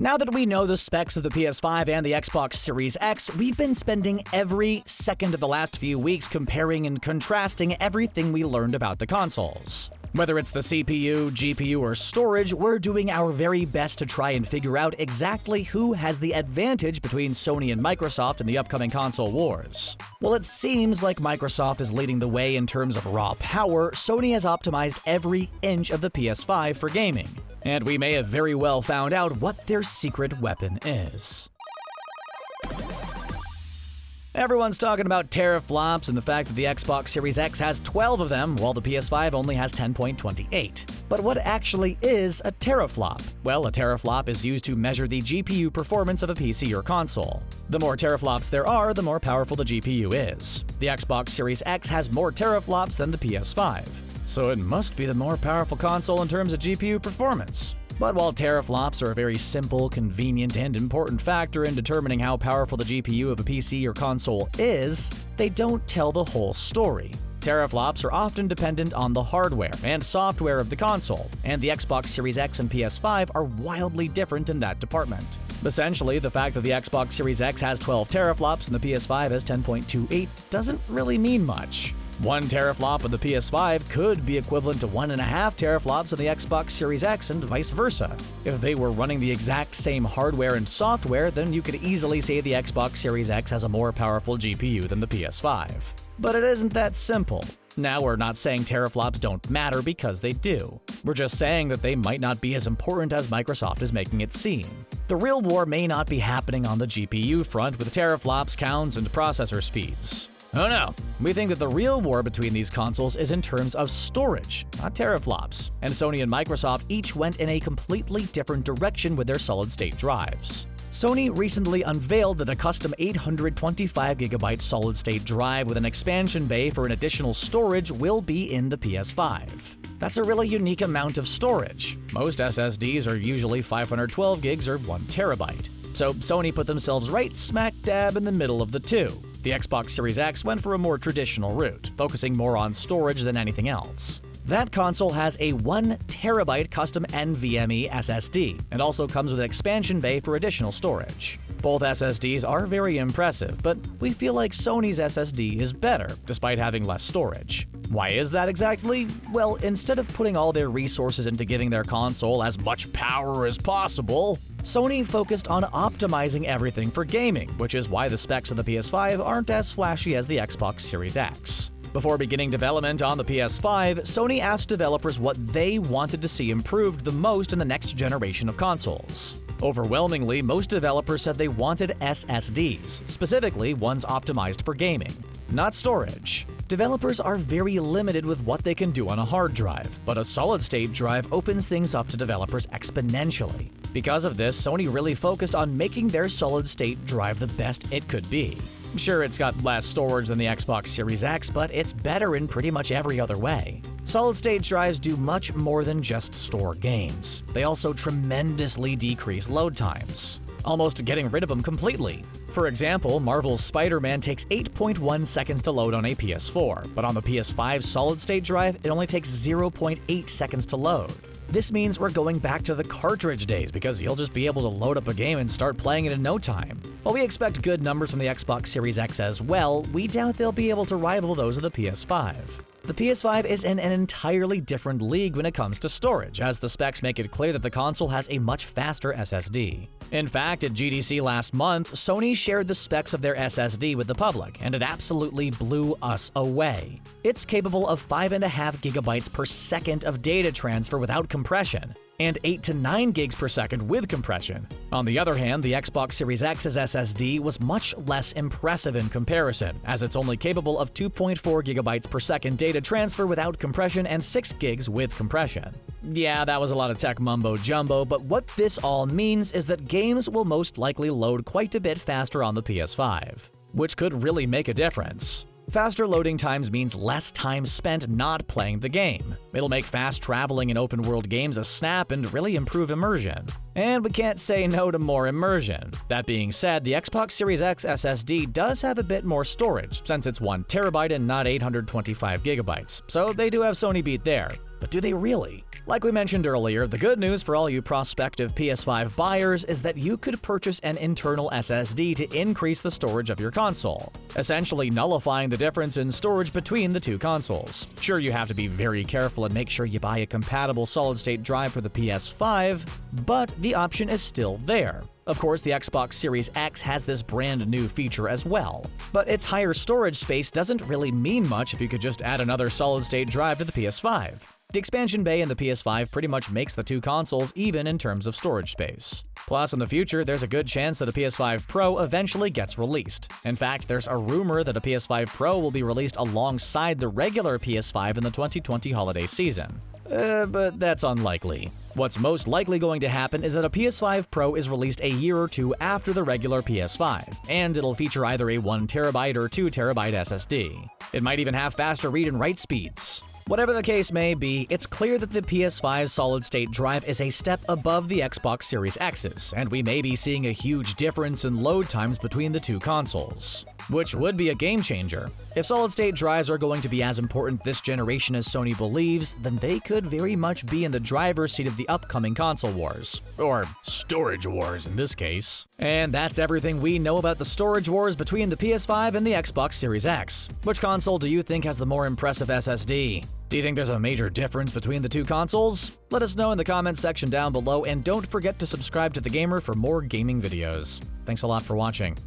Now that we know the specs of the PS5 and the Xbox Series X, we've been spending every second of the last few weeks comparing and contrasting everything we learned about the consoles. Whether it's the CPU, GPU, or storage, we're doing our very best to try and figure out exactly who has the advantage between Sony and Microsoft in the upcoming console wars. Well, it seems like Microsoft is leading the way in terms of raw power. Sony has optimized every inch of the PS5 for gaming, and we may have very well found out what their secret weapon is. Everyone's talking about teraflops and the fact that the Xbox Series X has 12 of them, while the PS5 only has 10.28. But what actually is a teraflop? Well, a teraflop is used to measure the GPU performance of a PC or console. The more teraflops there are, the more powerful the GPU is. The Xbox Series X has more teraflops than the PS5, so it must be the more powerful console in terms of GPU performance. But while teraflops are a very simple, convenient, and important factor in determining how powerful the GPU of a PC or console is, they don't tell the whole story. Teraflops are often dependent on the hardware and software of the console, and the Xbox Series X and PS5 are wildly different in that department. Essentially, the fact that the Xbox Series X has 12 teraflops and the PS5 has 10.28 doesn't really mean much. 1 teraflop of the PS5 could be equivalent to 1.5 teraflops of the Xbox Series X and vice versa. If they were running the exact same hardware and software, then you could easily say the Xbox Series X has a more powerful GPU than the PS5. But it isn't that simple. Now, we're not saying teraflops don't matter, because they do. We're just saying that they might not be as important as Microsoft is making it seem. The real war may not be happening on the GPU front with teraflops, counts, and processor speeds. Oh no, we think that the real war between these consoles is in terms of storage, not teraflops, and Sony and Microsoft each went in a completely different direction with their solid-state drives. Sony recently unveiled that a custom 825GB solid-state drive with an expansion bay for an additional storage will be in the PS5. That's a really unique amount of storage. Most SSDs are usually 512 gigs or 1 terabyte. So Sony put themselves right smack dab in the middle of the two. The Xbox Series X went for a more traditional route, focusing more on storage than anything else. That console has a 1 terabyte custom NVMe SSD, and also comes with an expansion bay for additional storage. Both SSDs are very impressive, but we feel like Sony's SSD is better, despite having less storage. Why is that exactly? Well, instead of putting all their resources into giving their console as much power as possible, Sony focused on optimizing everything for gaming, which is why the specs of the PS5 aren't as flashy as the Xbox Series X. Before beginning development on the PS5, Sony asked developers what they wanted to see improved the most in the next generation of consoles. Overwhelmingly, most developers said they wanted SSDs, specifically ones optimized for gaming, not storage. Developers are very limited with what they can do on a hard drive, but a solid-state drive opens things up to developers exponentially. Because of this, Sony really focused on making their solid-state drive the best it could be. Sure, it's got less storage than the Xbox Series X, but it's better in pretty much every other way. Solid-state drives do much more than just store games. They also tremendously decrease load times, almost getting rid of them completely. For example, Marvel's Spider-Man takes 8.1 seconds to load on a PS4, but on the PS5 solid-state drive, it only takes 0.8 seconds to load. This means we're going back to the cartridge days, because you'll just be able to load up a game and start playing it in no time. While we expect good numbers from the Xbox Series X as well, we doubt they'll be able to rival those of the PS5. The PS5 is in an entirely different league when it comes to storage, as the specs make it clear that the console has a much faster SSD. In fact, at GDC last month, Sony shared the specs of their SSD with the public, and it absolutely blew us away. It's capable of 5.5 gigabytes per second of data transfer without compression, and 8 to 9 gigs per second with compression. On the other hand, the Xbox Series X's SSD was much less impressive in comparison, as it's only capable of 2.4 gigabytes per second data transfer without compression and 6 gigs with compression. Yeah, that was a lot of tech mumbo-jumbo, but what this all means is that games will most likely load quite a bit faster on the PS5, which could really make a difference. Faster loading times means less time spent not playing the game. It'll make fast traveling in open-world games a snap and really improve immersion. And we can't say no to more immersion. That being said, the Xbox Series X SSD does have a bit more storage, since it's 1 TB and not 825 GB, so they do have Sony beat there. But do they really? Like we mentioned earlier, the good news for all you prospective PS5 buyers is that you could purchase an internal SSD to increase the storage of your console, essentially nullifying the difference in storage between the two consoles. Sure, you have to be very careful and make sure you buy a compatible solid-state drive for the PS5, but the option is still there. Of course, the Xbox Series X has this brand new feature as well, but its higher storage space doesn't really mean much if you could just add another solid-state drive to the PS5. The expansion bay in the PS5 pretty much makes the two consoles even in terms of storage space. Plus, in the future, there's a good chance that a PS5 Pro eventually gets released. In fact, there's a rumor that a PS5 Pro will be released alongside the regular PS5 in the 2020 holiday season. But that's unlikely. What's most likely going to happen is that a PS5 Pro is released a year or two after the regular PS5, and it'll feature either a 1 TB or 2 TB SSD. It might even have faster read and write speeds. Whatever the case may be, it's clear that the PS5 solid-state drive is a step above the Xbox Series X's, and we may be seeing a huge difference in load times between the two consoles, which would be a game-changer. If solid-state drives are going to be as important this generation as Sony believes, then they could very much be in the driver's seat of the upcoming console wars. Or storage wars in this case. And that's everything we know about the storage wars between the PS5 and the Xbox Series X. Which console do you think has the more impressive SSD? Do you think there's a major difference between the two consoles? Let us know in the comments section down below, and don't forget to subscribe to The Gamer for more gaming videos. Thanks a lot for watching.